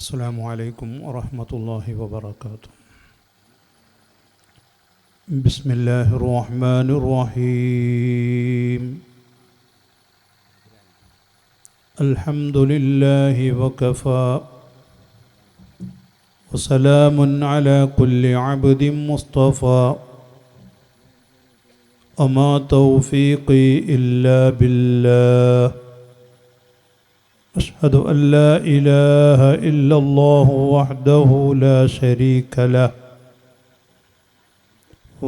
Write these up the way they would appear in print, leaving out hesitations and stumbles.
السلام عليكم ورحمة الله وبركاته. بسم الله الرحمن الرحيم. الحمد لله وكفى وسلام على كل عبد مصطفى وما توفيقي إلا بالله. أشهد أن لا إله إلا الله وحده لا شريك له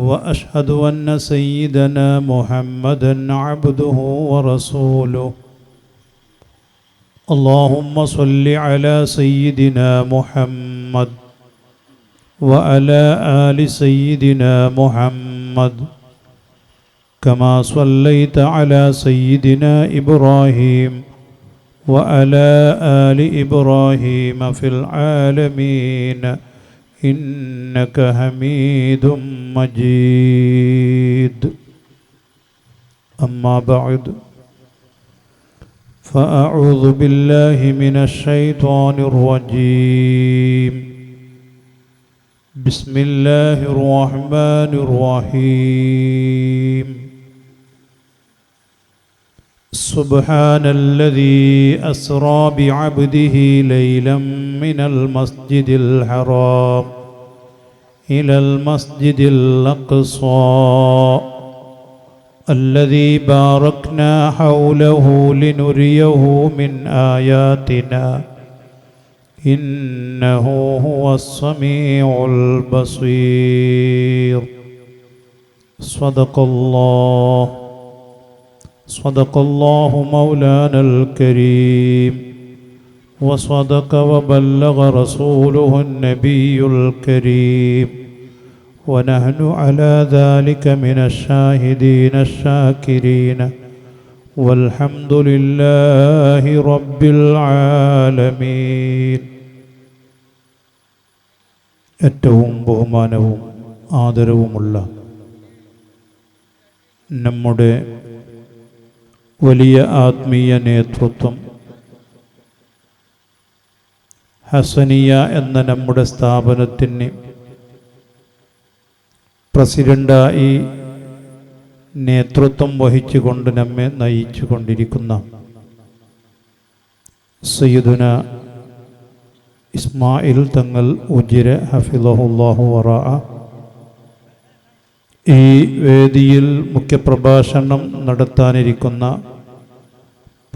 وأشهد أن سيدنا محمدا عبده ورسوله. اللهم صل على سيدنا محمد وعلى آل سيدنا محمد كما صليت على سيدنا إبراهيم وعلى آل إبراهيم في العالمين إنك حميد مجيد. أما بعد فأعوذ بالله من الشيطان الرجيم. بسم الله الرحمن الرحيم. سبحان الذي أسرى بعبده ليلا من المسجد الحرام إلى المسجد الأقصى الذي باركنا حوله لنريه من آياتنا إنه هو السميع البصير. صدق الله مولانا الكريم وصدق وبلغ رسوله النبي الكريم ونحن على ذلك من الشاهدين الشاكرين والحمد لله رب العالمين. ഏറ്റവും ബഹുമാനവും ആദരവുമുള്ള നമ്മുടെ വലിയ ആത്മീയ നേതൃത്വം ഹസനിയ എന്ന നമ്മുടെ സ്ഥാപനത്തിന് പ്രസിഡന്റായി നേതൃത്വം വഹിച്ചുകൊണ്ട് നമ്മെ നയിച്ചു കൊണ്ടിരിക്കുന്ന സയ്യിദുന ഇസ്മായിൽ തങ്ങൾ ഉജിര ഹഫിളഹുല്ലാഹു വറഅ, ഈ വേദിയിൽ മുഖ്യപ്രഭാഷണം നടത്താനിരിക്കുന്ന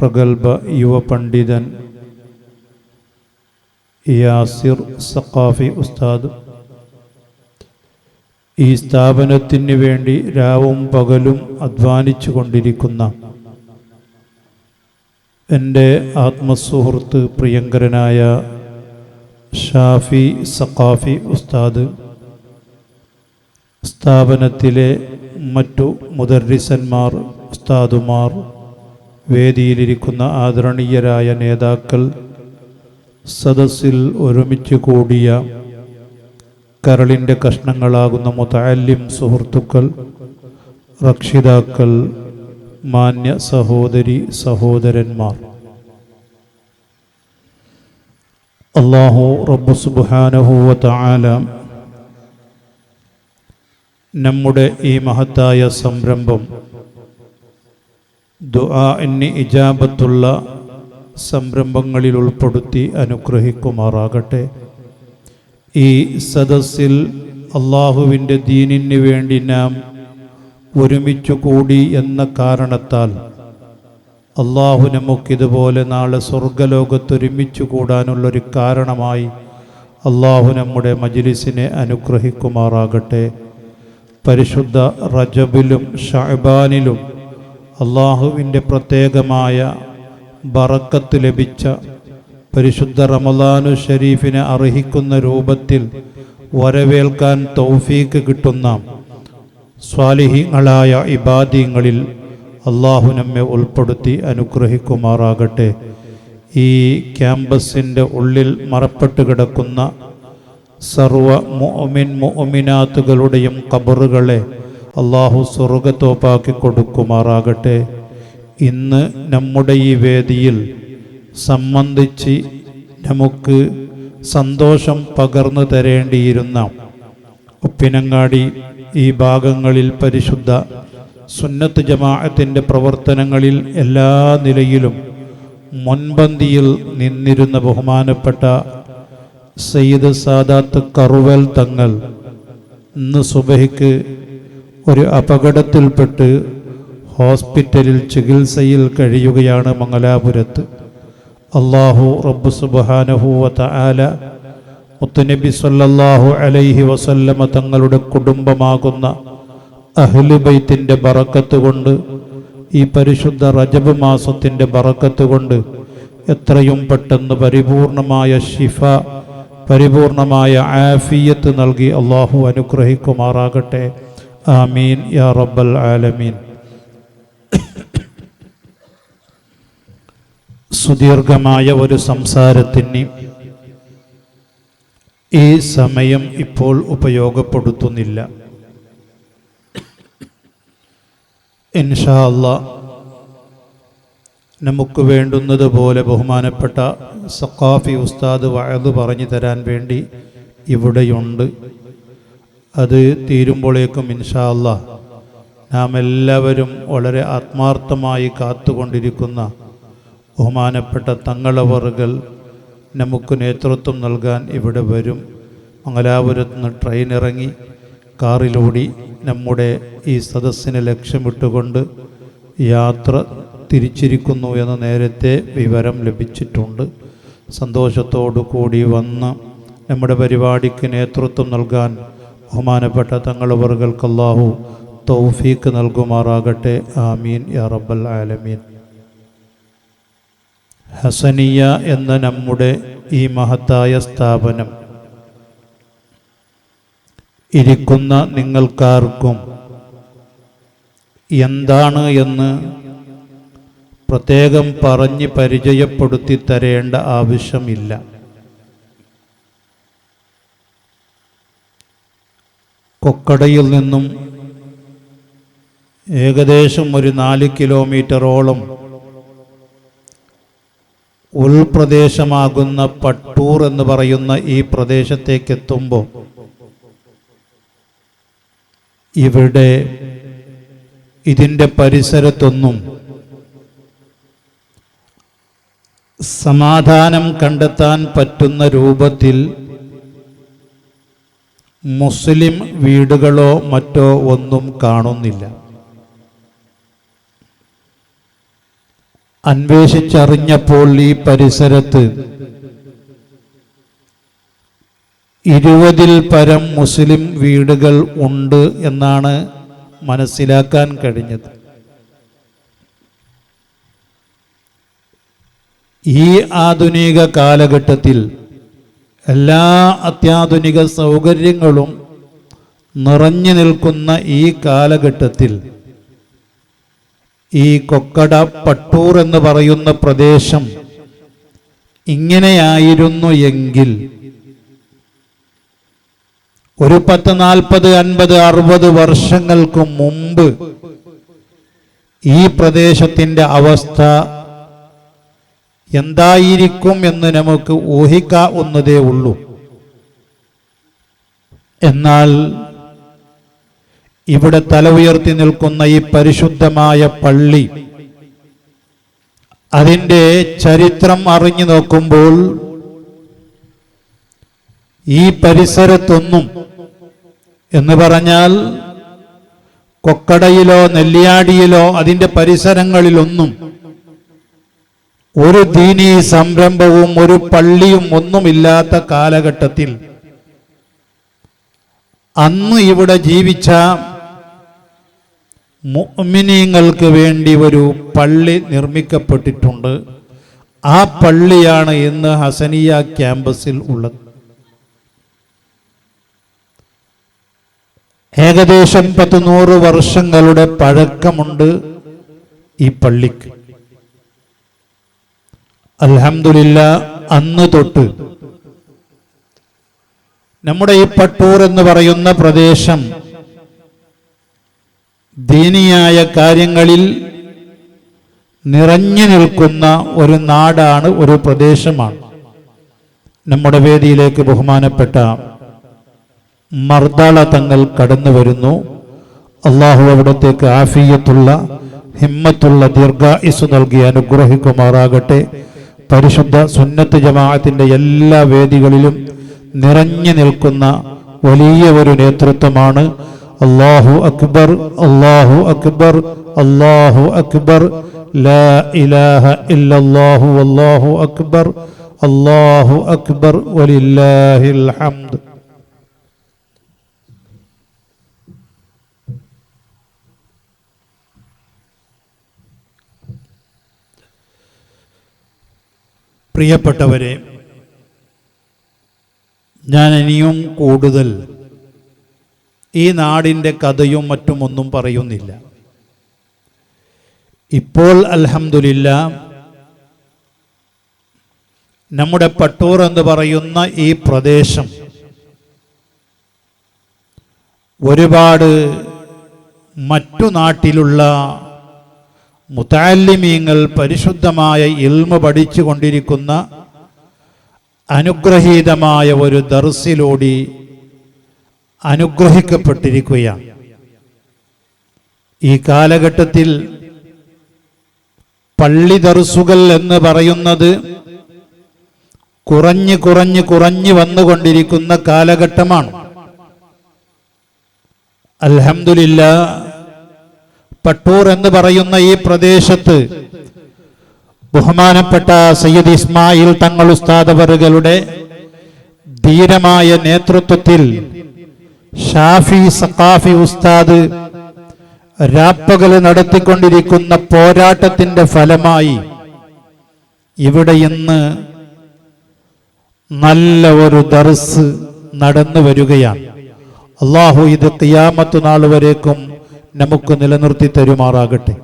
പ്രഗത്ഭ യുവ പണ്ഡിതൻ യാസിർ സഖാഫി ഉസ്താദ്, ഈ സ്ഥാപനത്തിന് വേണ്ടി രാവും പകലും അധ്വാനിച്ചു കൊണ്ടിരിക്കുന്ന എൻ്റെ ആത്മസുഹൃത്ത് പ്രിയങ്കരനായ ഷാഫി സഖാഫി ഉസ്താദ്, സ്ഥാപനത്തിലെ മറ്റു മുദർരിസന്മാർ, ഉസ്താദുമാർ, വേദിയിലിരിക്കുന്ന ആദരണീയരായ നേതാക്കൾ, സദസ്സിൽ ഒരുമിച്ച് കൂടിയ കരളിൻ്റെ കഷ്ണങ്ങളാകുന്ന മുതഅല്ലിം സുഹൃത്തുക്കൾ, രക്ഷിതാക്കൾ, മാന്യ സഹോദരി സഹോദരന്മാർ, അല്ലാഹു റബ്ബ് സുബ്ഹാനഹു വ തആല നമ്മുടെ ഈ മഹത്തായ സംരംഭം ദുആഇന് ഇജാബത്തുള്ള സംരംഭങ്ങളിൽ ഉൾപ്പെടുത്തി അനുഗ്രഹിക്കുമാറാകട്ടെ. ഈ സദസ്സിൽ അള്ളാഹുവിൻ്റെ ദീനിന് വേണ്ടി നാം ഒരുമിച്ചു കൂടി എന്ന കാരണത്താൽ അള്ളാഹു നമുക്കിതുപോലെ നാളെ സ്വർഗലോകത്തൊരുമിച്ചു കൂടാനുള്ളൊരു കാരണമായി അള്ളാഹു നമ്മുടെ മജ്ലിസിനെ അനുഗ്രഹിക്കുമാറാകട്ടെ. പരിശുദ്ധ റജബിലും ശഅബാനിലും അള്ളാഹുവിൻ്റെ പ്രത്യേകമായ ബറക്കത്ത് ലഭിച്ച പരിശുദ്ധ റമളാനു ഷരീഫിനെ അർഹിക്കുന്ന രൂപത്തിൽ വരവേൽക്കാൻ തൗഫീക്ക് കിട്ടുന്ന സ്വാലിഹീങ്ങളായ ഇബാദീങ്ങളിൽ അള്ളാഹു നമ്മെ ഉൾപ്പെടുത്തി അനുഗ്രഹിക്കുമാറാകട്ടെ. ഈ ക്യാമ്പസിൻ്റെ ഉള്ളിൽ മറപ്പെട്ട് കിടക്കുന്ന സർവ മുഅ്മിൻ മുഅ്മിനാത്തുകളുടെയും ഖബറുകളെ അള്ളാഹു സ്വർഗ്ഗത്തോപ്പാക്കി കൊടുക്കുമാറാകട്ടെ. ഇന്ന് നമ്മുടെ ഈ വേദിയിൽ സംബന്ധിച്ച് നമുക്ക് സന്തോഷം പകർന്നു തരേണ്ടിയിരുന്ന ഉപ്പിനങ്ങാടി ഈ ഭാഗങ്ങളിൽ പരിശുദ്ധ സുന്നത്ത് ജമാഅത്തിൻ്റെ പ്രവർത്തനങ്ങളിൽ എല്ലാ നിലയിലും മുൻപന്തിയിൽ നിന്നിരുന്ന ബഹുമാനപ്പെട്ട സയ്യിദ് സാദാത്ത് കറുവൽ തങ്ങൾ ഇന്ന് സുബഹിക്ക് ഒരു അപകടത്തിൽപ്പെട്ട് ഹോസ്പിറ്റലിൽ ചികിത്സയിൽ കഴിയുകയാണ് മംഗലാപുരത്ത്. അല്ലാഹു റബ്ബ് സുബ്ഹാനഹു വ തആല മുത്തുനബി സല്ലല്ലാഹു അലൈഹി വസല്ലമ തങ്ങളുടെ കുടുംബമാകുന്ന അഹ്ലു ബൈത്തിൻ്റെ ബറക്കത്ത് കൊണ്ട്, ഈ പരിശുദ്ധ റജബ് മാസത്തിൻ്റെ ബറക്കത്ത് കൊണ്ട് എത്രയും പെട്ടെന്ന് പരിപൂർണമായ ശിഫ, പരിപൂർണമായ ആഫിയത്ത് നൽകി അള്ളാഹു അനുഗ്രഹിക്കുമാറാകട്ടെ. ആമീൻ യാ റബ്ബൽ ആലമീൻ. സുദീർഘമായ ഒരു സംസാരത്തിന് ഈ സമയം ഇപ്പോൾ ഉപയോഗപ്പെടുത്തുന്നില്ല. ഇൻഷാ അല്ലാഹ് നമുക്ക് വേണ്ടുന്നതുപോലെ ബഹുമാനപ്പെട്ട സഖാഫി ഉസ്താദ് വഅദ് പറഞ്ഞു തരാൻ വേണ്ടി ഇവിടെയുണ്ട്. അത് തീരുമ്പോഴേക്കും ഇൻഷാ അല്ലാഹ് നാം എല്ലാവരും വളരെ ആത്മാർത്ഥമായി കാത്തുകൊണ്ടിരിക്കുന്ന ബഹുമാനപ്പെട്ട തങ്ങളവറുകൾ നമുക്ക് നേതൃത്വം നൽകാൻ ഇവിടെ വരും. മംഗലാപുരത്ത് നിന്ന് ട്രെയിൻ ഇറങ്ങി കാറിലൂടി നമ്മുടെ ഈ സദസ്സിനെ ലക്ഷ്യമിട്ടുകൊണ്ട് യാത്ര തിരിച്ചിരിക്കുന്നു എന്ന് നേരത്തെ വിവരം ലഭിച്ചിട്ടുണ്ട്. സന്തോഷത്തോടു കൂടി വന്ന് നമ്മുടെ പരിപാടിക്ക് നേതൃത്വം നൽകാൻ ബഹുമാനപ്പെട്ട തങ്ങളവറുകൾക്ക് അല്ലാഹു തൗഫീക്ക് നൽകുമാറാകട്ടെ. ആമീൻ യാ റബ്ബൽ ആലമീൻ. ഹസനിയ എന്ന നമ്മുടെ ഈ മഹത്തായ സ്ഥാപനം ഇരിക്കുന്ന നിങ്ങൾക്കാർക്കും എന്താണ് എന്ന് പ്രത്യേകം പറഞ്ഞ് പരിചയപ്പെടുത്തി തരേണ്ട ആവശ്യമില്ല. കൊക്കടയിൽ നിന്നും ഏകദേശം ഒരു 4 കിലോമീറ്ററോളം ഉൾപ്രദേശമാകുന്ന പട്ടൂർ എന്ന് പറയുന്ന ഈ പ്രദേശത്തേക്ക് എത്തുമ്പോൾ ഇവിടെ ഇതിൻ്റെ പരിസരത്തൊന്നും സമാധാനം കണ്ടെത്താൻ പറ്റുന്ന രൂപത്തിൽ മുസ്ലിം വീടുകളോ മറ്റോ ഒന്നും കാണുന്നില്ല. അന്വേഷിച്ചറിഞ്ഞപ്പോൾ ഈ പരിസരത്ത് 20-ൽ പരം മുസ്ലിം വീടുകൾ ഉണ്ട് എന്നാണ് മനസ്സിലാക്കാൻ കഴിഞ്ഞത്. ഈ ആധുനിക കാലഘട്ടത്തിൽ എല്ലാ അത്യാധുനിക സൗകര്യങ്ങളും നിറഞ്ഞു നിൽക്കുന്ന ഈ കാലഘട്ടത്തിൽ ഈ കൊക്കട പട്ടൂർ എന്ന് പറയുന്ന പ്രദേശം ഇങ്ങനെയായിരുന്നു എങ്കിൽ ഒരു 10, 40, 50, 60 വർഷങ്ങൾക്ക് മുമ്പ് ഈ പ്രദേശത്തിൻ്റെ അവസ്ഥ എന്തായിരിക്കും എന്ന് നമുക്ക് ഊഹിക്കാവുന്നതേ ഉള്ളൂ. എന്നാൽ ഇവിടെ തല ഉയർത്തി നിൽക്കുന്ന ഈ പരിശുദ്ധമായ പള്ളി, അതിൻ്റെ ചരിത്രം അറിഞ്ഞു നോക്കുമ്പോൾ ഈ പരിസരത്തൊന്നും എന്ന് പറഞ്ഞാൽ കൊക്കടയിലോ നെല്ലിയാടിയിലോ അതിൻ്റെ പരിസരങ്ങളിലൊന്നും ഒരു ദീനീ സംരംഭവും ഒരു പള്ളിയും ഒന്നുമില്ലാത്ത കാലഘട്ടത്തിൽ അന്ന് ഇവിടെ ജീവിച്ച മുഅ്മിനീങ്ങൾക്ക് വേണ്ടി ഒരു പള്ളി നിർമ്മിക്കപ്പെട്ടിട്ടുണ്ട്. ആ പള്ളിയാണ് ഇന്ന് ഹസനിയ ക്യാമ്പസിൽ ഉള്ളത്. ഏകദേശം 100 വർഷങ്ങളുടെ പഴക്കമുണ്ട് ഈ പള്ളിക്ക്. അൽഹംദുലില്ലാഹ്, അന്ന് തൊട്ട് നമ്മുടെ ഈ പട്ടൂർ എന്ന് പറയുന്ന പ്രദേശം ദീനിയായ കാര്യങ്ങളിൽ നിറഞ്ഞു നിൽക്കുന്ന ഒരു നാടാണ്, ഒരു പ്രദേശമാണ്. നമ്മുടെ വേദിയിലേക്ക് ബഹുമാനപ്പെട്ട മർദാള തങ്ങൾ കടന്നു വരുന്നു. അള്ളാഹു അവിടത്തേക്ക് ആഫിയത്തുള്ള ഹിമ്മത്തുള്ള ദീർഘായുസ്സ് നൽകി അനുഗ്രഹിക്കുമാറാകട്ടെ. പരിശുദ്ധ സുന്നത്ത് ജമാഅത്തിന്റെ എല്ലാ വേദികളിലും നിറഞ്ഞു നിൽക്കുന്ന വലിയ ഒരു നേതൃത്വമാണ്. അല്ലാഹു അക്ബർ, അല്ലാഹു അക്ബർ, അല്ലാഹു അക്ബർ, ലാ ഇലാഹ ഇല്ലല്ലാഹു വല്ലാഹു അക്ബർ, അല്ലാഹു അക്ബർ വലില്ലാഹിൽ ഹംദ്. പ്രിയപ്പെട്ടവരെ, ഞാൻ ഇനിയും കൂടുതൽ ഈ നാടിൻ്റെ കഥയും മറ്റുമൊന്നും പറയുന്നില്ല. ഇപ്പോൾ അൽഹംദുലില്ലാഹ് നമ്മുടെ പട്ടൂർ എന്ന് പറയുന്ന ഈ പ്രദേശം ഒരുപാട് മറ്റു നാട്ടിലുള്ള മുതഅല്ലിമീങ്ങൾ പരിശുദ്ധമായ ഇൽമ പഠിച്ചു കൊണ്ടിരിക്കുന്ന അനുഗ്രഹീതമായ ഒരു ദർസിലൂടെ അനുഗ്രഹിക്കപ്പെട്ടിരിക്കുകയാണ്. ഈ കാലഘട്ടത്തിൽ പള്ളി ദർസുകൾ എന്ന് പറയുന്നത് കുറഞ്ഞു വന്നുകൊണ്ടിരിക്കുന്ന കാലഘട്ടമാണ്. അൽഹംദുലില്ലാഹ് പട്ടൂർ എന്ന് പറയുന്ന ഈ പ്രദേശത്ത് ബഹുമാനപ്പെട്ട സയ്യിദ് ഇസ്മായിൽ തങ്ങൾ ഉസ്താദ് അവറുകളുടെ ധീരമായ നേതൃത്വത്തിൽ ഷാഫി സഖാഫി ഉസ്താദ് രാപ്പകൽ നടത്തിക്കൊണ്ടിരിക്കുന്ന പോരാട്ടത്തിന്റെ ഫലമായി ഇവിടെ ഇന്ന് നല്ല ഒരു ദർസ് നടന്നു വരികയാണ്. അല്ലാഹു ഇത് ഖിയാമത്ത് നാൾ വരേക്കും നമുക്ക് നിലനിർത്തി തരുമാറാകട്ടെ.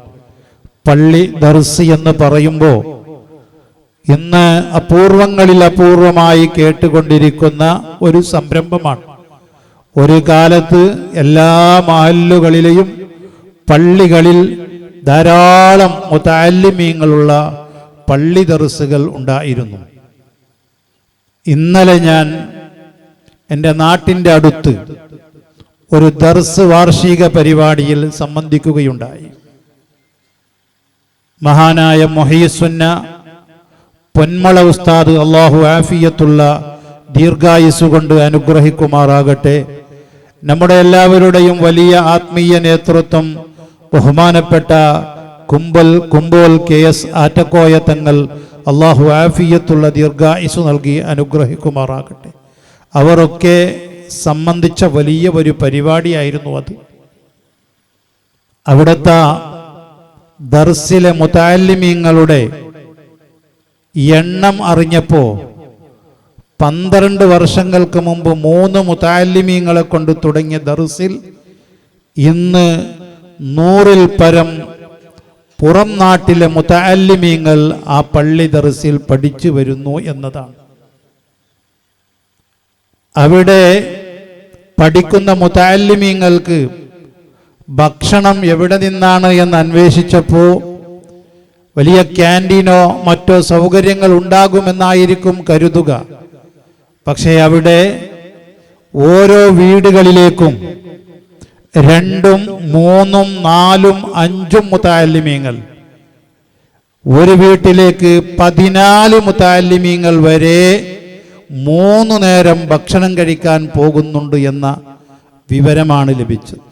പള്ളി ദർസ് എന്ന് പറയുമ്പോൾ ഇന്ന് അപൂർവങ്ങളിൽ അപൂർവമായി കേട്ടുകൊണ്ടിരിക്കുന്ന ഒരു സംരംഭമാണ്. ഒരു കാലത്ത് എല്ലാ മഹല്ലുകളിലെയും പള്ളികളിൽ ധാരാളം മുതഅല്ലിമീങ്ങളുള്ള പള്ളി ദർസുകൾ ഉണ്ടായിരുന്നു. ഇന്നലെ ഞാൻ എൻ്റെ നാട്ടിൻ്റെ അടുത്ത് ഒരു ദർസ് വാർഷിക പരിപാടിയിൽ സംബന്ധിക്കുകയുണ്ടായി. മഹാനായ മുഹയ്യിസുന്ന പൊന്മള ഉസ്താദ് അല്ലാഹു ആഫിയത്തുള്ള ദീർഘായുസ് കൊണ്ട് അനുഗ്രഹിക്കുമാറാകട്ടെ. നമ്മുടെ എല്ലാവരുടെയും വലിയ ആത്മീയ നേതൃത്വം ബഹുമാനപ്പെട്ട കുമ്പോൽ KS ആറ്റക്കോയ തങ്ങൾ അല്ലാഹു ആഫിയത്തുള്ള ദീർഘായുസ് നൽകി അനുഗ്രഹിക്കുമാറാകട്ടെ. അവരൊക്കെ സംബന്ധിച്ച വലിയ ഒരു പരിപാടിയായിരുന്നു അത്. അവിടുത്തെ ദർസിലെ മുതഅല്ലിമീങ്ങളുടെ എണ്ണം അറിഞ്ഞപ്പോൾ 12 വർഷങ്ങൾക്ക് മുമ്പ് 3 മുതഅല്ലിമീങ്ങളെ കൊണ്ട് തുടങ്ങിയ ദർസിൽ ഇന്ന് 100-ൽ പരം പുറം നാട്ടിലെ മുതഅല്ലിമീങ്ങൾ ആ പള്ളി ദർസിൽ പഠിച്ചു വരുന്നു എന്നതാണ്. അവിടെ പഠിക്കുന്ന മുതഅല്ലിമീങ്ങൾക്ക് ഭക്ഷണം എവിടെ നിന്നാണ് എന്ന് അന്വേഷിച്ചപ്പോൾ വലിയ ക്യാൻറ്റീനോ മറ്റോ സൗകര്യങ്ങൾ ഉണ്ടാകുമെന്നായിരിക്കും കരുതുക. പക്ഷേ അവിടെ ഓരോ വീടുകളിലേക്കും 2, 3, 4, 5 മുതഅല്ലിമീങ്ങൾ, ഒരു വീട്ടിലേക്ക് 14 മുതഅല്ലിമീങ്ങൾ വരെ 3 നേരം ഭക്ഷണം കഴിക്കാൻ പോകുന്നുണ്ട് എന്ന വിവരമാണ് ലഭിച്ചത്.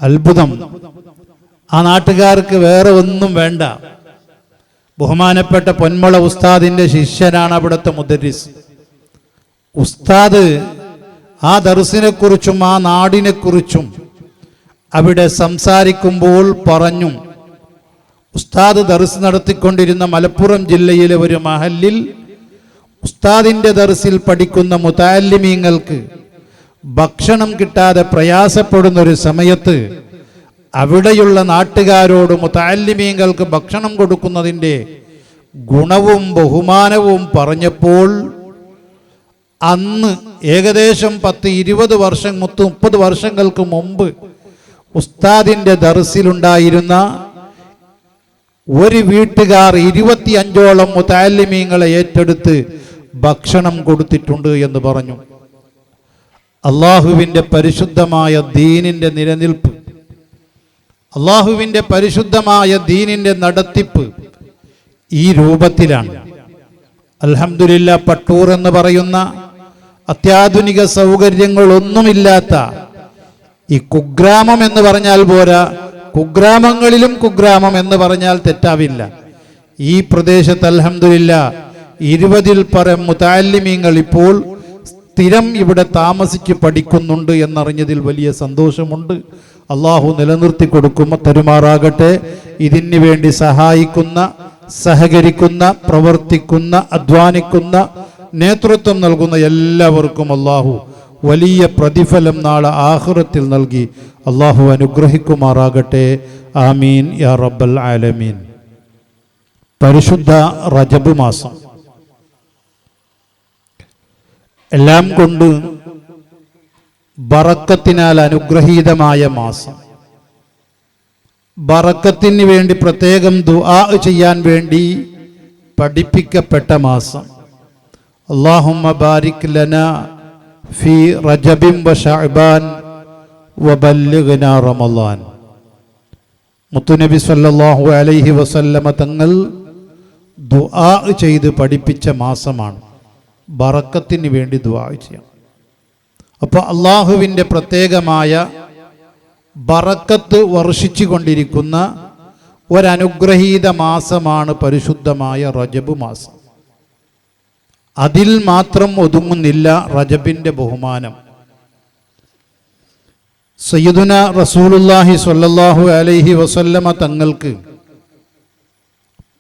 അത്ഭുതം. ആ നാട്ടുകാർക്ക് വേറെ ഒന്നും വേണ്ട. ബഹുമാനപ്പെട്ട പൊന്മള ഉസ്താദിന്റെ ശിഷ്യനാണ് അവിടുത്തെ മുദരിസ്. ഉസ്താദ് ആ ദർസിനെ കുറിച്ചും ആ നാടിനെ കുറിച്ചും അവിടെ സംസാരിക്കുമ്പോൾ പറഞ്ഞു, ഉസ്താദ് ദർസ് നടത്തിക്കൊണ്ടിരുന്ന മലപ്പുറം ജില്ലയിലെ ഒരു മഹല്ലിൽ ഉസ്താദിന്റെ ദർസിൽ പഠിക്കുന്ന മുതഅല്ലിമീങ്ങൾക്ക് ഭക്ഷണം കിട്ടാതെ പ്രയാസപ്പെടുന്ന ഒരു സമയത്ത് അവിടെയുള്ള നാട്ടുകാരോട് മുതഅല്ലിമീങ്ങൾക്ക് ഭക്ഷണം കൊടുക്കുന്നതിൻ്റെ ഗുണവും ബഹുമാനവും പറഞ്ഞപ്പോൾ അന്ന് ഏകദേശം 10-20 വർഷം 30 വർഷങ്ങൾക്ക് മുമ്പ് ഉസ്താദിൻ്റെ ദർസിലുണ്ടായിരുന്ന ഒരു വീട്ടുകാർ 25ഓളം മുതഅല്ലിമീങ്ങളെ ഏറ്റെടുത്ത് ഭക്ഷണം കൊടുത്തിട്ടുണ്ട് എന്ന് പറഞ്ഞു. അള്ളാഹുവിൻ്റെ പരിശുദ്ധമായ ദീനിൻ്റെ നിലനിൽപ്പ്, അള്ളാഹുവിൻ്റെ പരിശുദ്ധമായ ദീനിൻ്റെ നടത്തിപ്പ് ഈ രൂപത്തിലാണ്. അൽഹംദുലില്ലാ, പട്ടൂർ എന്ന് പറയുന്ന അത്യാധുനിക സൗകര്യങ്ങളൊന്നുമില്ലാത്ത ഈ കുഗ്രാമം എന്ന് പറഞ്ഞാൽ പോരാ, കുഗ്രാമങ്ങളിലും കുഗ്രാമം എന്ന് പറഞ്ഞാൽ തെറ്റാവില്ല. ഈ പ്രദേശത്ത് അൽഹംദുലില്ലാ 20-ൽ പരം മുതഅല്ലിമീങ്ങൾ ഇപ്പോൾ സ്ഥിരം ഇവിടെ താമസിച്ച് പഠിക്കുന്നുണ്ട് എന്നറിഞ്ഞതിൽ വലിയ സന്തോഷമുണ്ട്. അള്ളാഹു നിലനിർത്തി കൊടുക്കുമ്പോൾ തരുമാറാകട്ടെ. ഇതിനു വേണ്ടി സഹായിക്കുന്ന, സഹകരിക്കുന്ന, പ്രവർത്തിക്കുന്ന, അധ്വാനിക്കുന്ന, നേതൃത്വം നൽകുന്ന എല്ലാവർക്കും അള്ളാഹു വലിയ പ്രതിഫലം നാളെ ആഖിറത്തിൽ നൽകി അള്ളാഹു അനുഗ്രഹിക്കുമാറാകട്ടെ. ആമീൻ യാ റബ്ബൽ ആലമീൻ. പരിശുദ്ധ റജബ് മാസം എല്ലാം കൊണ്ട് ബറക്കത്തിനാൽ അനുഗ്രഹീതമായ മാസം, ബറക്കത്തിന് വേണ്ടി പ്രത്യേകം ദുആ ചെയ്യാൻ വേണ്ടി പഠിപ്പിക്കപ്പെട്ട മാസം. അല്ലാഹുമ്മ ബാരിക് ലനാ ഫീ റജബിൻ വ ശഅബാൻ വബല്ലിഗ്നാ റമളാൻ. മുത്തുനബി സല്ലല്ലാഹു അലൈഹി വസല്ലമ തങ്ങൾ ദുആ ചെയ്ത് പഠിപ്പിച്ച മാസമാണ്. ബറക്കത്തിന് വേണ്ടി ദുആ ചെയ്യണം. അപ്പോൾ അള്ളാഹുവിൻ്റെ പ്രത്യേകമായ ബറക്കത്ത് വർഷിച്ചു കൊണ്ടിരിക്കുന്ന ഒരനുഗ്രഹീത മാസമാണ് പരിശുദ്ധമായ റജബ് മാസം. അതിൽ മാത്രം ഒതുങ്ങുന്നില്ല റജബിൻ്റെ ബഹുമാനം. സയ്യിദുന റസൂലുള്ളാഹി സ്വല്ലല്ലാഹു അലൈഹി വസല്ലമ തങ്ങൾക്ക്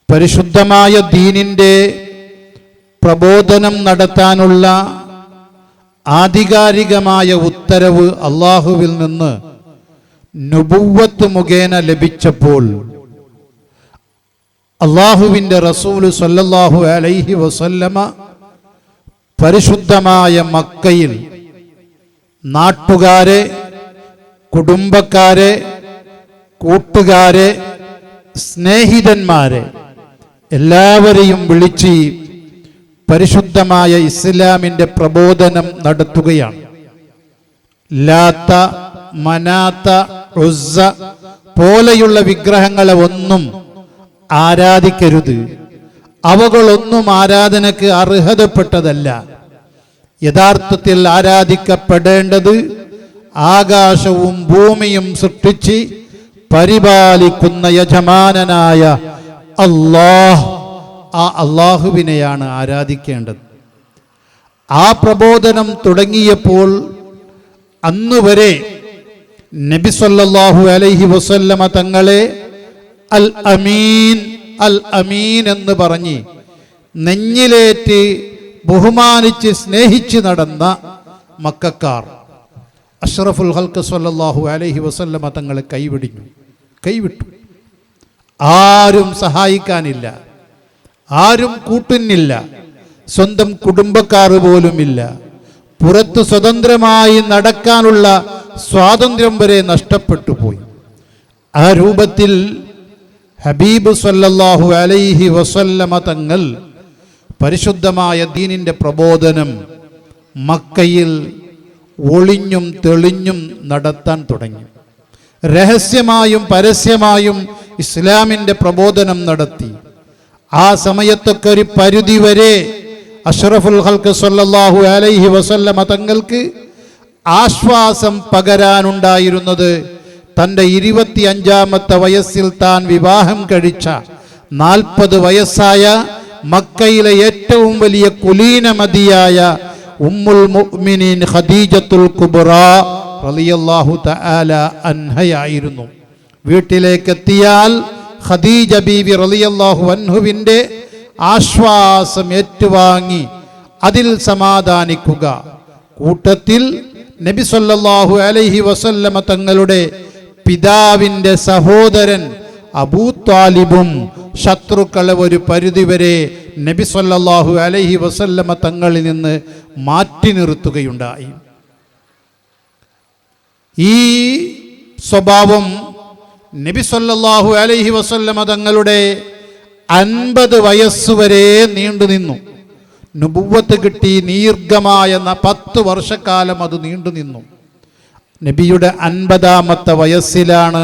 പരിശുദ്ധമായ ദീനിൻ്റെ പ്രബോധനം നടത്താനുള്ള ആധികാരികമായ ഉത്തരവ് അള്ളാഹുവിൽ നിന്ന് നുബുവ്വത്ത് മുഖേന ലഭിച്ചപ്പോൾ അള്ളാഹുവിൻ്റെ റസൂല് സ്വല്ലല്ലാഹു അലൈഹി വസല്ലമ പരിശുദ്ധമായ മക്കയിൽ നാട്ടുകാരെ, കുടുംബക്കാരെ, കൂട്ടുകാരെ, സ്നേഹിതന്മാരെ എല്ലാവരെയും വിളിച്ച് പരിശുദ്ധമായ ഇസ്ലാമിൻ്റെ പ്രബോധനം നടത്തുകയാണ്. ലാത്ത, മനാത്ത, ഉസ്സ പോലെയുള്ള വിഗ്രഹങ്ങളെ ഒന്നും ആരാധിക്കരുത്. അവകളൊന്നും ആരാധനക്ക് അർഹതപ്പെട്ടതല്ല. യഥാർത്ഥത്തിൽ ആരാധിക്കപ്പെടേണ്ടത് ആകാശവും ഭൂമിയും സൃഷ്ടിച്ച് പരിപാലിക്കുന്ന യജമാനനായ അല്ലാഹ്, ആ അള്ളാഹുവിനെയാണ് ആരാധിക്കേണ്ടത്. ആ പ്രബോധനം തുടങ്ങിയപ്പോൾ അന്നുവരെ നബി സല്ലല്ലാഹു അലൈഹി വസല്ലമ തങ്ങളെ അൽ അമീൻ, അൽ അമീൻ എന്ന് പറഞ്ഞ് നെഞ്ഞിലേറ്റ് ബഹുമാനിച്ച് സ്നേഹിച്ച് നടന്ന മക്കക്കാർ അഷ്റഫുൽ ഖൽഖ് സല്ലല്ലാഹു അലൈഹി വസല്ലമ തങ്ങളെ കൈവിട്ടു. ആരും സഹായിക്കാനില്ല, ആരും കൂട്ടുന്നില്ല, സ്വന്തം കുടുംബക്കാർ പോലുമില്ല. പുറത്ത് സ്വതന്ത്രമായി നടക്കാനുള്ള സ്വാതന്ത്ര്യം വരെ നഷ്ടപ്പെട്ടു പോയി. ആ രൂപത്തിൽ ഹബീബ് സല്ലല്ലാഹു അലൈഹി വസല്ലമ തങ്ങൾ പരിശുദ്ധമായ ദീനിൻ്റെ പ്രബോധനം മക്കയിൽ ഒളിഞ്ഞും തെളിഞ്ഞും നടത്താൻ തുടങ്ങി. രഹസ്യമായും പരസ്യമായും ഇസ്ലാമിൻ്റെ പ്രബോധനം നടത്തി. ആ സമയത്തൊക്കെ ഒരു പരിധി വരെ അഷ്റഫുൽ ഖൽഖ് സല്ലല്ലാഹു അലൈഹി വസല്ലമ തങ്ങൾക്ക് ആശ്വാസം പകരാനുണ്ടായിരുന്നത് തൻ്റെ 25-ാമത്തെ വയസ്സിൽ താൻ വിവാഹം കഴിച്ച 40 വയസ്സായ മക്കയിലെ ഏറ്റവും വലിയ കുലീനമതിയായ ഉമ്മുൽ മുഅ്മിനീൻ ഖദീജത്തുൽ കുബ്ര റളിയല്ലാഹു തആല അൻഹയായിരുന്നു. വീട്ടിലേക്കെത്തിയാൽ ഖദീജ ബീവി റളിയല്ലാഹു അൻഹുവിൻ്റെ ആശ്വാസം ഏറ്റുവാങ്ങി അതിൽ സമാധാനിക്കുക. കൂട്ടത്തിൽ നബി സല്ലല്ലാഹു അലൈഹി വസല്ലമ തങ്ങളുടെ പിതാവിൻ്റെ സഹോദരൻ അബൂ ത്വാലിബും ശത്രുക്കളെ ഒരു പരിധിവരെ നബി സല്ലല്ലാഹു അലൈഹി വസല്ലമ തങ്ങളിൽ നിന്ന് മാറ്റി നിർത്തുകയുണ്ടായി. ഈ സ്വഭാവം നബി സല്ലല്ലാഹു അലൈഹി വസല്ലമ തങ്ങളുടെ 50 വയസ്സുവരെ നീണ്ടു നിന്നു. നുബുവത്ത് കിട്ടി ദീർഘമായ 10 വർഷക്കാലം അത് നീണ്ടു നിന്നു. നബിയുടെ 50ാമത്തെ വയസ്സിലാണ്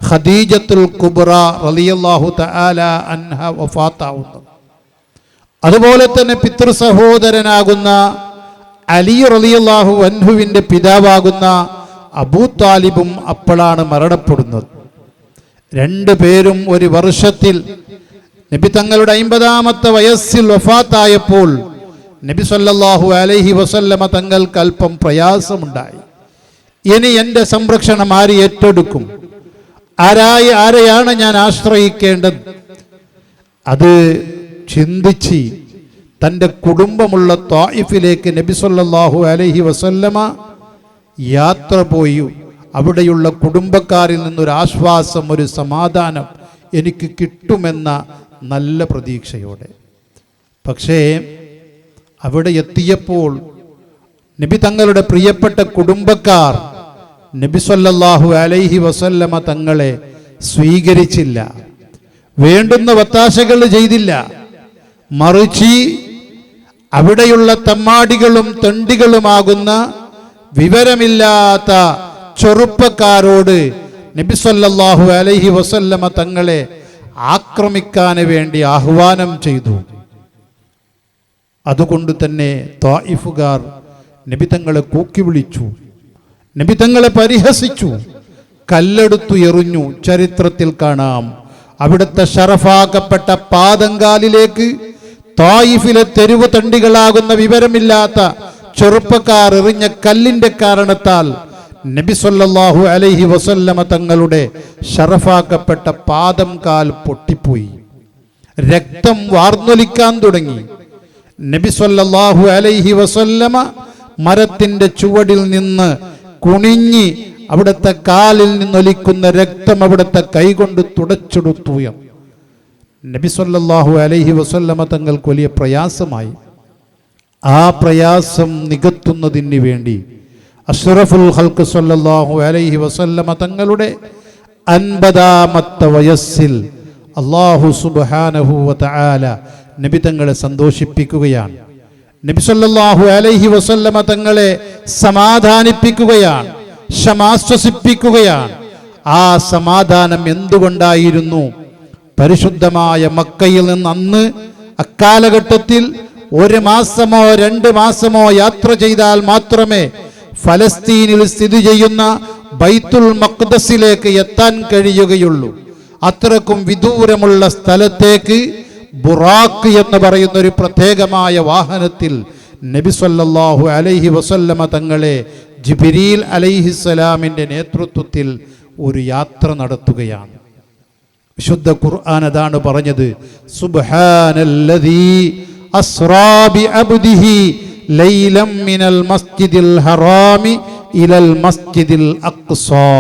ഖദീജത്തുൽ കുബ്ര റളിയല്ലാഹു തആല അൻഹ വഫാത്താവുന്നത്. അതുപോലെ തന്നെ പിതൃ സഹോദരനാകുന്ന അലി റളിയല്ലാഹു അൻഹുവിൻ്റെ പിതാവാകുന്ന അബൂ താലിബും അപ്പോഴാണ് മരണപ്പെടുന്നത്. 2 പേരും ഒരു വർഷത്തിൽ നബി തങ്ങളുടെ 50ാമത്തെ വയസ്സിൽ വഫാത്തായപ്പോൾ നബി സല്ലല്ലാഹു അലൈഹി വസല്ലമ തങ്ങൾക്ക് അല്പം പ്രയാസമുണ്ടായി. ഇനി എൻ്റെ സംരക്ഷണം ആര് ഏറ്റെടുക്കും? ആരെയാണ് ഞാൻ ആശ്രയിക്കേണ്ടത്? അത് ചിന്തിച്ച് തൻ്റെ കുടുംബമുള്ള ത്വായിഫിലേക്ക് നബി സല്ലല്ലാഹു അലൈഹി വസല്ലമ യാത്ര പോയി. അവിടെയുള്ള കുടുംബക്കാരിൽ നിന്നൊരാശ്വാസം, ഒരു സമാധാനം എനിക്ക് കിട്ടുമെന്ന നല്ല പ്രതീക്ഷയോടെ. പക്ഷേ അവിടെ എത്തിയപ്പോൾ നബി തങ്ങളുടെ പ്രിയപ്പെട്ട കുടുംബക്കാർ നബി സല്ലല്ലാഹു അലൈഹി വസല്ലമ തങ്ങളെ സ്വീകരിച്ചില്ല, വേണ്ടുന്ന വത്താശകൾ ചെയ്തില്ല. മറിച്ച് അവിടെയുള്ള തമ്മാടികളും തെണ്ടികളുമാകുന്ന വിവരമില്ലാത്ത ചെറുപ്പക്കാരോട് നബി സല്ലല്ലാഹു അലൈഹി വസല്ലമ തങ്ങളെ ആക്രമിക്കാൻ വേണ്ടി ആഹ്വാനം ചെയ്തു. അതുകൊണ്ട് തന്നെ ത്വായിഫുകാർ നബി തങ്ങളെ കൂക്കി വിളിച്ചു, നബി തങ്ങളെ പരിഹസിച്ചു, കല്ലെടുത്തു എറിഞ്ഞു. ചരിത്രത്തിൽ കാണാം, അവിടുത്തെ ഷറഫാക്കപ്പെട്ട പാദങ്കാലിലേക്ക് ത്വായിഫിലെ തെരുവ് തണ്ടികളാകുന്ന വിവരമില്ലാത്ത ചെറുപ്പക്കാർ എറിഞ്ഞ കല്ലിന്റെ കാരണത്താൽ നബി സല്ലല്ലാഹു അലൈഹി വസല്ലമ തങ്ങളുടെ ഷറഫാക്കപ്പെട്ട പാദം കാൽ പൊട്ടിപ്പോയി, രക്തം വാർന്നൊലിക്കാൻ തുടങ്ങി. നബി സല്ലല്ലാഹു അലൈഹി വസല്ലമ മരത്തിന്റെ ചുവടിൽ നിന്ന് കുനിഞ്ഞി അവിടുത്തെ കാലിൽ നിന്നൊലിക്കുന്ന രക്തം അവിടുത്തെ കൈകൊണ്ട് തുടച്ചെടുത്തു. നബി സല്ലല്ലാഹു അലൈഹി വസല്ലമ തങ്ങൾക്ക് വലിയ പ്രയാസമായി. ആ പ്രയാസം നികത്തുന്നതിന് വേണ്ടി അഷ്റഫുൽ ഖൽഖ് സല്ലല്ലാഹു അലൈഹി വസല്ലമ തങ്ങളുടെ 50ാമത്തെ വയസ്സിൽ അല്ലാഹു സുബ്ഹാനഹു വ തആല നബി തങ്ങളെ സന്തോഷിപ്പിക്കുകയാണ്. നബി സല്ലല്ലാഹു അലൈഹി വസല്ലമ തങ്ങളെ സമാധാനിപ്പിക്കുകയാണ്, ശമാശ്വസിപ്പിക്കുകയാണ്. ആ സമാധാനം എന്തുകൊണ്ടായിരുന്നു? പരിശുദ്ധമായ മക്കയിൽ നിന്ന് അന്ന് അക്കാലഘട്ടത്തിൽ 1 മാസമോ 2 മാസമോ യാത്ര ചെയ്താൽ മാത്രമേ ഫലസ്തീനിൽ സ്ഥിതി ചെയ്യുന്ന ബൈത്തുൽ മഖ്ദസിലേക്ക് എത്താൻ കഴിയുകയുള്ളൂ. അത്രക്കും വിദൂരമുള്ള സ്ഥലത്തേക്ക് ബുറാഖ് എന്ന് പറയുന്ന ഒരു പ്രത്യേകമായ വാഹനത്തിൽ നബി സല്ലല്ലാഹു അലൈഹി വസല്ലമ തങ്ങളെ ജിബ്രീൽ അലൈഹിസ്സലാമിൻ്റെ നേതൃത്വത്തിൽ ഒരു യാത്ര നടത്തുകയാണ്. വിശുദ്ധ ഖുർആൻ അതാണ് പറഞ്ഞത്, സുബ്ഹാനല്ലദീ അസ്റാ ബിഅബ്ദിഹി ലൈലം മിനൽ മസ്ജിദിൽ ഹറാമി ഇലൽ മസ്ജിദിൽ അഖ്സാ.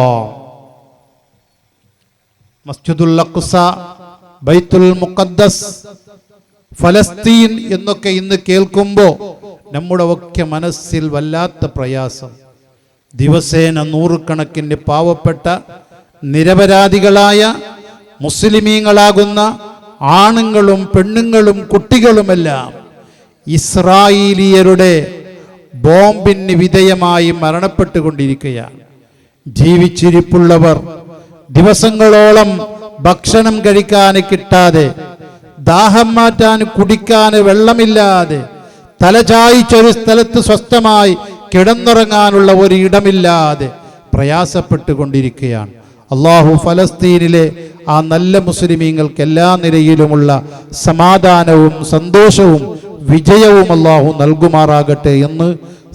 മസ്ജിദുൽ അഖ്സ, ബൈത്തുൽ മുഖദ്ദസ്, ഫലസ്തീൻ എന്നൊക്കെ ഇന്ന് കേൾക്കുമ്പോൾ നമ്മുടെ ഒക്കെ മനസ്സിൽ വല്ലാത്ത പ്രയാസം. ദിവസേന 100 കണക്കിന് പാവപ്പെട്ട നിരപരാധികളായ മുസ്ലിമീങ്ങളാകുന്ന ആണുങ്ങളും പെണ്ണുങ്ങളും കുട്ടികളുമെല്ലാം ഇസ്രായേലിയരുടെ ബോംബിന് വിധേയമായി മരണപ്പെട്ടുകൊണ്ടിരിക്കുകയാണ്. ജീവിച്ചിരിപ്പുള്ളവർ ദിവസങ്ങളോളം ഭക്ഷണം കഴിക്കാൻ കിട്ടാതെ, ദാഹം മാറ്റാൻ കുടിക്കാൻ വെള്ളമില്ലാതെ, തലചായ്ച്ചൊരു സ്ഥലത്ത് സ്വസ്ഥമായി കിടന്നുറങ്ങാനുള്ള ഒരു ഇടമില്ലാതെ പ്രയാസപ്പെട്ടുകൊണ്ടിരിക്കുകയാണ്. അള്ളാഹു ഫലസ്തീനിലെ ആ നല്ല മുസ്ലിമീങ്ങൾക്ക് എല്ലാ നിലയിലുമുള്ള സമാധാനവും സന്തോഷവും വിജയവും അള്ളാഹു നൽകുമാറാകട്ടെ എന്ന്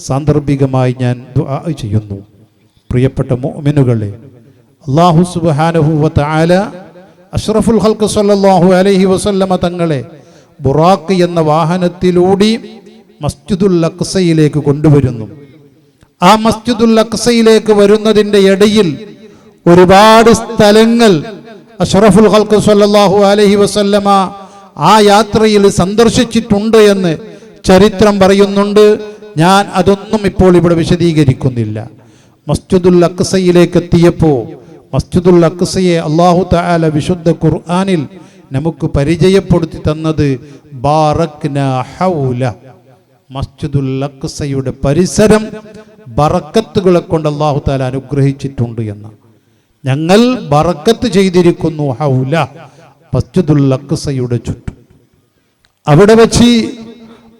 സാന്ദർഭികമായി ഞാൻ ദുആ ചെയ്യുന്നു. പ്രിയപ്പെട്ട മുഅ്മിനുകളെ, അള്ളാഹു സുബ്ഹാനഹു വ തആല അഷ്റഫുൽ ഖൽഖ് സല്ലല്ലാഹു അലൈഹി വസല്ലമ തങ്ങളെ ബുറാഖ് എന്ന വാഹനത്തിലൂടെ മസ്ജിദുൽ അഖ്സയിലേക്ക് കൊണ്ടുവരുന്നു. ആ മസ്ജിദുൽ അഖ്സയിലേക്ക് വരുന്നതിൻ്റെ ഇടയിൽ ഒരുപാട് സ്ഥലങ്ങൾ അഷ്റഫുൽ ഖൽഖ് സല്ലല്ലാഹു അലൈഹി വസല്ലമ ആ യാത്രയിൽ സന്ദർശിച്ചിട്ടുണ്ട് എന്ന് ചരിത്രം പറയുന്നുണ്ട്. ഞാൻ അതൊന്നും ഇപ്പോൾ ഇവിടെ വിശദീകരിക്കുന്നില്ല. മസ്ജിദുൽ അഖ്സയിലേക്ക് എത്തിയപ്പോൾ മസ്ജിദുൽ അഖ്സയെ അല്ലാഹു തആല വിശുദ്ധ ഖുർആനിൽ നമുക്ക് പരിചയപ്പെടുത്തി തന്നത് ബാറക്നാ ഹൗല. മസ്ജിദുൽ അഖ്സയുടെ പരിസരം ബറക്കത്തുകളെ കൊണ്ട് അല്ലാഹു തആല അനുഗ്രഹിച്ചിട്ടുണ്ട് എന്ന്. ഞങ്ങൾ ബറക്കത്ത് ചെയ്തിരിക്കുന്നു ഹൗല, മസ്ജിദുൽ അഖ്സയുടെ ചുറ്റും. അവിടെ വെച്ച്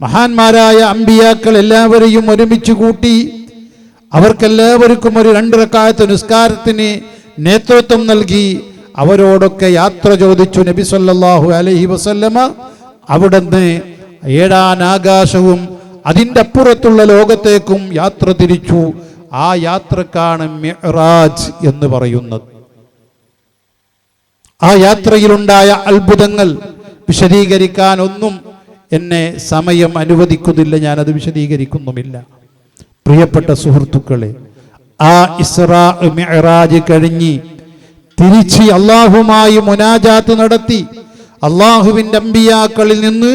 മഹാന്മാരായ അമ്പിയാക്കൾ എല്ലാവരെയും ഒരുമിച്ച് കൂട്ടി അവർക്കെല്ലാവർക്കും ഒരു 2 റക്അത്ത് നിസ്കാരത്തിന് നേതൃത്വം നൽകി അവരോടൊക്കെ യാത്ര ചോദിച്ചു നബി സല്ലല്ലാഹു അലൈഹി വസല്ലമ. അവിടുന്ന് 7ാം ആകാശവും അതിൻ്റെ അപ്പുറത്തുള്ള ലോകത്തേക്കും യാത്ര തിരിച്ചു. ആ യാത്രക്കാണ് മിഅ്റാജ് എന്ന് പറയുന്നത്. ആ യാത്രയിലുണ്ടായ അത്ഭുതങ്ങൾ വിശദീകരിക്കാനൊന്നും എന്നെ സമയം അനുവദിക്കുന്നില്ല, ഞാനത് വിശദീകരിക്കുന്നുമില്ല. പ്രിയപ്പെട്ട സുഹൃത്തുക്കളെ, ആ ഇസ്രാ മിഅ്റാജ് കഴിഞ്ഞ് തിരിച്ച് അള്ളാഹുമായി മുനാജാത്ത് നടത്തി. അള്ളാഹുവിൻ്റെ അമ്പിയാക്കളിൽ നിന്ന്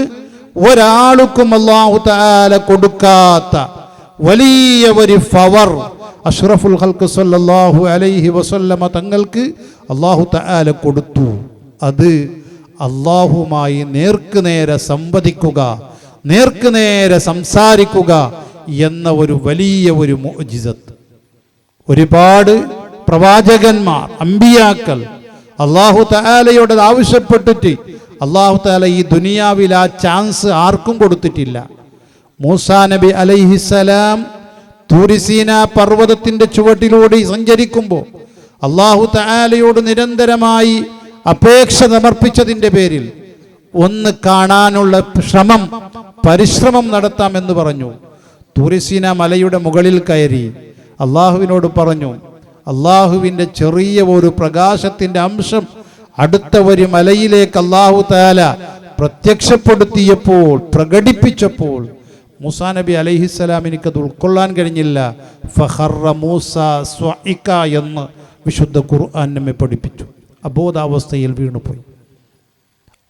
ഒരാൾക്കും അല്ലാഹു തആല കൊടുക്കാത്ത വലിയ ഒരു ഫവർ അഷ്റഫുൽ ഖൽഖ് സല്ലല്ലാഹു അലൈഹി വസല്ലമ തങ്ങൾക്ക് അല്ലാഹു തആല കൊടുത്തു. അത് അള്ളാഹുമായി നേർക്കുനേരെ സംവദിക്കുക, നേർക്കുനേരെ സംസാരിക്കുക എന്ന ഒരു വലിയ ഒരു മുഅ്ജിസത്ത്. ഒരുപാട് പ്രവാചകന്മാർ, അമ്പിയാക്കൾ അല്ലാഹു തആലയോട് ആവശ്യപ്പെട്ടിട്ട് അല്ലാഹു തആല ഈ ദുനിയാവിൽ ആ ചാൻസ് ആർക്കും കൊടുത്തിട്ടില്ല. മൂസാ നബി അലൈഹിസ്സലാം തൂരിസീന പർവ്വതത്തിന്റെ ചുവട്ടിലൂടെ സഞ്ചരിക്കുമ്പോൾ അല്ലാഹു തആലയോട് നിരന്തരമായി അപേക്ഷ സമർപ്പിച്ചതിൻ്റെ പേരിൽ ഒന്ന് കാണാനുള്ള പരിശ്രമം നടത്താമെന്ന് പറഞ്ഞു. തൂരിസീന മലയുടെ മുകളിൽ കയറി അള്ളാഹുവിനോട് പറഞ്ഞു, അള്ളാഹുവിൻ്റെ ചെറിയ ഒരു പ്രകാശത്തിൻ്റെ അംശം അടുത്ത ഒരു മലയിലേക്ക് അല്ലാഹു തആല പ്രത്യക്ഷപ്പെടുത്തിയപ്പോൾ, പ്രകടിപ്പിച്ചപ്പോൾ മൂസാ നബി അലൈഹിസ്സലാമിനിക്ക് അത് ഉൾക്കൊള്ളാൻ കഴിഞ്ഞില്ല. ഫഖറ മൂസ സ്വഇക എന്ന് വിശുദ്ധ ഖുർആൻ നമ്മെ പഠിപ്പിച്ചു. അബോധാവസ്ഥയിൽ വീണുപോയി.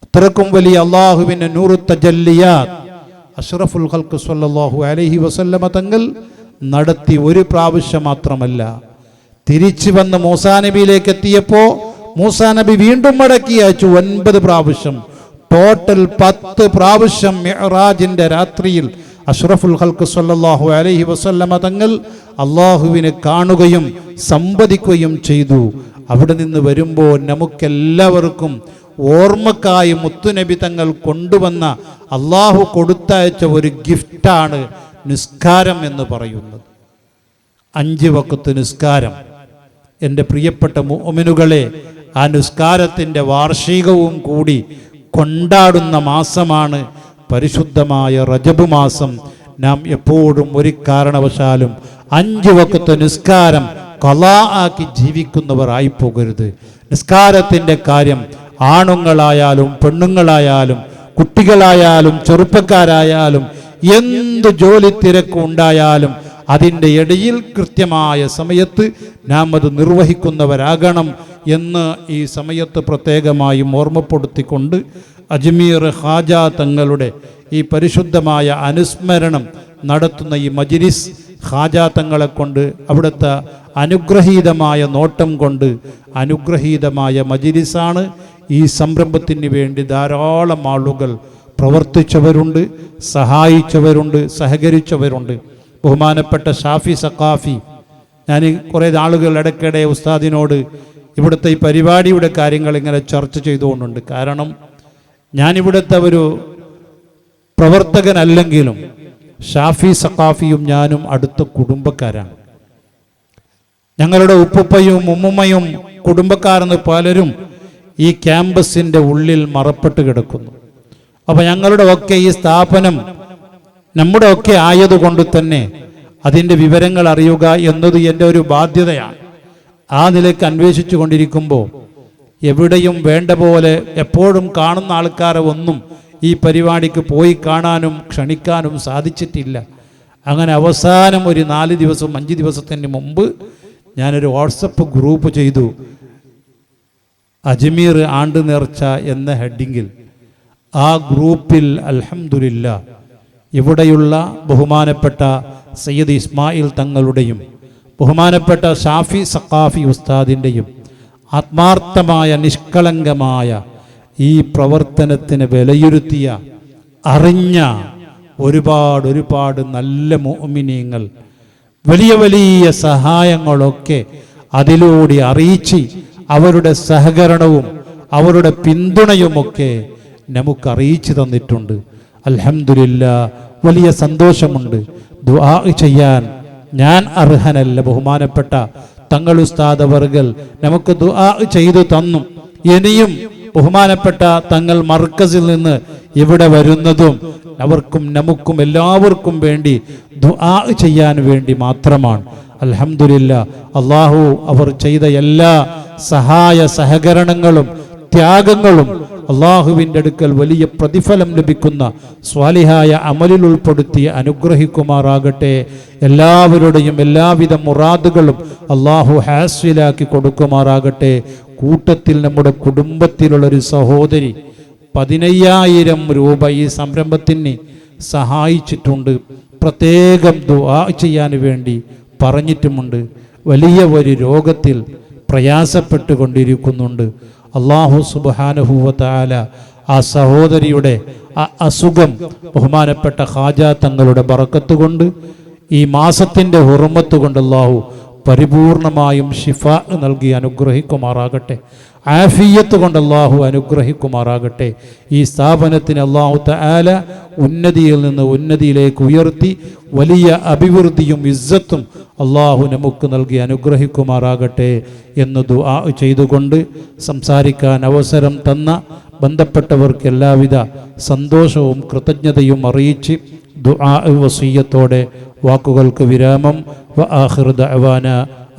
അത്രക്കും വലിയ അള്ളാഹുവിൻ്റെ നൂറു തജല്ലിയാത്ത് അഷ്റഫുൽ ഖൽഖ് സ്വല്ലല്ലാഹു അലൈഹി വസല്ലമ തങ്ങൾ നടത്തി. ഒരു പ്രാവശ്യം മാത്രമല്ല, തിരിച്ചു വന്ന് മൂസാ നബിയിലേക്ക് എത്തിയപ്പോൾ മൂസാ നബി വീണ്ടും മടക്കി അയച്ചു 9 പ്രാവശ്യം. ടോട്ടൽ 10 പ്രാവശ്യം മിഅ്റാജിന്റെ രാത്രിയിൽ അഷ്റഫുൽ ഖൽഖ് സ്വല്ലല്ലാഹു അലൈഹി വസല്ലമ തങ്ങൾ അള്ളാഹുവിനെ കാണുകയും സംവദിക്കുകയും ചെയ്തു. അവിടെ നിന്ന് വരുമ്പോൾ നമുക്കെല്ലാവർക്കും ഓർമ്മക്കായി മുത്തുനബി തങ്ങൾ കൊണ്ടുവന്ന അള്ളാഹു കൊടുത്തയച്ച ഒരു ഗിഫ്റ്റാണ് നിസ്കാരം എന്ന് പറയുന്നത്. 5 വഖത്ത് നിസ്കാരം. എൻ്റെ പ്രിയപ്പെട്ട മുഅ്മിനുകളെ, ആ നിസ്കാരത്തിൻ്റെ വാർഷികവും കൂടി കൊണ്ടാടുന്ന മാസമാണ് പരിശുദ്ധമായ റജബ് മാസം. നാം എപ്പോഴും ഒരു കാരണവശാലും 5 വഖത്ത് നിസ്കാരം ഖളാ ആക്കി ജീവിക്കുന്നവർ ആയിപ്പോകരുത്. നിസ്കാരത്തിൻ്റെ കാര്യം ആണുങ്ങളായാലും പെണ്ണുങ്ങളായാലും കുട്ടികളായാലും ചെറുപ്പക്കാരായാലും എന്ത് ജോലി തിരക്ക് ഉണ്ടായാലും അതിൻ്റെ ഇടയിൽ കൃത്യമായ സമയത്ത് നാം അത് നിർവഹിക്കുന്നവരാകണം എന്ന് ഈ സമയത്ത് പ്രത്യേകമായും ഓർമ്മപ്പെടുത്തിക്കൊണ്ട് അജ്മീർ ഖാജ തങ്ങളുടെ ഈ പരിശുദ്ധമായ അനുസ്മരണം നടത്തുന്ന ഈ മജ്ലിസ് ഖാജ തങ്ങളെ കൊണ്ട്, അവിടുത്തെ അനുഗ്രഹീതമായ നോട്ടം കൊണ്ട് അനുഗ്രഹീതമായ മജ്ലിസാണ്. ഈ സംരംഭത്തിന് വേണ്ടി ധാരാളം ആളുകൾ പ്രവർത്തിച്ചവരുണ്ട്, സഹായിച്ചവരുണ്ട്, സഹകരിച്ചവരുണ്ട്. ബഹുമാനപ്പെട്ട ഷാഫി സഖാഫി, ഞാൻ കുറേ ആളുകൾ ഇടയ്ക്കിടെ ഉസ്താദിനോട് ഇവിടുത്തെ ഈ പരിപാടിയുടെ കാര്യങ്ങൾ ഇങ്ങനെ ചർച്ച ചെയ്തുകൊണ്ടുണ്ട്. കാരണം ഞാനിവിടുത്തെ ഒരു പ്രവർത്തകനല്ലെങ്കിലും ഷാഫി സഖാഫിയും ഞാനും അടുത്ത കുടുംബക്കാരാണ്. ഞങ്ങളുടെ ഉപ്പുപ്പയും ഉമ്മുമ്മയും കുടുംബക്കാരെന്ന് പലരും ഈ ക്യാമ്പസിൻ്റെ ഉള്ളിൽ മറപ്പെട്ട് കിടക്കുന്നു. അപ്പോൾ ഞങ്ങളുടെ ഒക്കെ ഈ സ്ഥാപനം നമ്മുടെ ഒക്കെ ആയതുകൊണ്ട് തന്നെ അതിൻ്റെ വിവരങ്ങൾ അറിയുക എന്നത് എൻ്റെ ഒരു ബാധ്യതയാണ്. ആ നിലയ്ക്ക് അന്വേഷിച്ചു കൊണ്ടിരിക്കുമ്പോൾ എവിടെയും വേണ്ട പോലെ എപ്പോഴും കാണുന്ന ആൾക്കാരെ ഒന്നും ഈ പരിപാടിക്ക് പോയി കാണാനും ക്ഷണിക്കാനും സാധിച്ചിട്ടില്ല. അങ്ങനെ അവസാനം ഒരു 4 ദിവസം 5 ദിവസത്തിന് മുമ്പ് ഞാനൊരു വാട്സപ്പ് ഗ്രൂപ്പ് ചെയ്തു. അജ്മീർ ആണ്ട് നേർച്ച എന്ന ഹെഡിങ്ങിൽ ആ ഗ്രൂപ്പിൽ അൽഹംദുലില്ലാ ഇവിടെയുള്ള ബഹുമാനപ്പെട്ട സയ്യിദ് ഇസ്മായിൽ തങ്ങളുടെയും ബഹുമാനപ്പെട്ട ഷാഫി സഖാഫി ഉസ്താദിൻ്റെയും ആത്മാർത്ഥമായ നിഷ്കളങ്കമായ ഈ പ്രവർത്തനത്തിന് വിലയിരുത്തിയ അറിഞ്ഞ ഒരുപാട് നല്ല മുഅ്മിനീങ്ങൾ വലിയ വലിയ സഹായങ്ങളൊക്കെ അതിലൂടെ അറിയിച്ച് അവരുടെ സഹകരണവും അവരുടെ പിന്തുണയുമൊക്കെ നമുക്കറിയിച്ചു തന്നിട്ടുണ്ട്. അൽഹംദുലില്ലാഹ്, വലിയ സന്തോഷമുണ്ട്. ദുആ ചെയ്യാൻ ഞാൻ അർഹനല്ല. ബഹുമാനപ്പെട്ട തങ്ങൾ ഉസ്താദ് അവർകൾ നമുക്ക് ദുആ ചെയ്തു തന്നു. ഇനിയും ബഹുമാനപ്പെട്ട തങ്ങൾ മർക്കസിൽ നിന്ന് ഇവിടെ വരുന്നതും അവർക്കും നമുക്കും എല്ലാവർക്കും വേണ്ടി ദുആ ചെയ്യാൻ വേണ്ടി മാത്രമാണ്. അൽഹംദുലില്ലാഹ്, അല്ലാഹു അവർ ചെയ്ത എല്ലാ സഹായ സഹകരണങ്ങളും ത്യാഗങ്ങളും അള്ളാഹുവിൻ്റെ അടുക്കൽ വലിയ പ്രതിഫലം ലഭിക്കുന്ന സ്വാലിഹായ അമലിൽ ഉൾപ്പെടുത്തി അനുഗ്രഹിക്കുമാറാകട്ടെ. എല്ലാവരുടെയും എല്ലാവിധ മുറാദുകളും അള്ളാഹു ഹാസിലാക്കി കൊടുക്കുമാറാകട്ടെ. കൂട്ടത്തിൽ നമ്മുടെ കുടുംബത്തിലുള്ളൊരു സഹോദരി 15,000 രൂപ ഈ സംരംഭത്തിന് സഹായിച്ചിട്ടുണ്ട്. പ്രത്യേകം ദുആ ചെയ്യാൻ വേണ്ടി പറഞ്ഞിട്ടുമുണ്ട്. വലിയ ഒരു രോഗത്തിൽ പ്രയാസപ്പെട്ടുകൊണ്ടിരിക്കുന്നുണ്ട്. അല്ലാഹു സുബ്ഹാനഹു വ തആല ആ സഹോദരിയുടെ ആ അസുഖം ബഹുമാനപ്പെട്ട ഖാജ തങ്ങളുടെ ബറക്കത്ത് കൊണ്ട് ഈ മാസത്തിൻ്റെ ഹുർമത്ത് കൊണ്ട് അല്ലാഹു പരിപൂർണമായും ശിഫാ നൽകി അനുഗ്രഹിക്കുമാറാകട്ടെ. ആഫിയത്ത് കൊണ്ട് അല്ലാഹു അനുഗ്രഹിക്കുമാറാകട്ടെ. ഈ സ്ഥാപനത്തിന് അല്ലാഹു തആല ഉന്നതിയിൽ നിന്ന് ഉന്നതിയിലേക്ക് ഉയർത്തി വലിയ അഭിവൃദ്ധിയും ഇസ്സത്തും അല്ലാഹു നമുക്ക് നൽകി അനുഗ്രഹിക്കുമാറാകട്ടെ എന്ന് ദുആ ചെയ്തുകൊണ്ട് സംസാരിക്കാൻ അവസരം തന്ന ബന്ധപ്പെട്ടവർക്ക് എല്ലാവിധ സന്തോഷവും കൃതജ്ഞതയും അറിയിച്ച് ദുആ വസിയ്യത്തോടെ വാക്കുകൾക്ക് വിരാമം. വ ആഖിറു ദഅവാന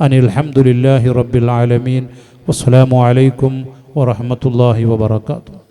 അനിൽ ഹംദുലില്ലാഹി റബ്ബിൽ ആലമീൻ. വസ്സലാമു അലൈക്കും വറഹ്മത്തുള്ളാഹി വബറകാതുഹു.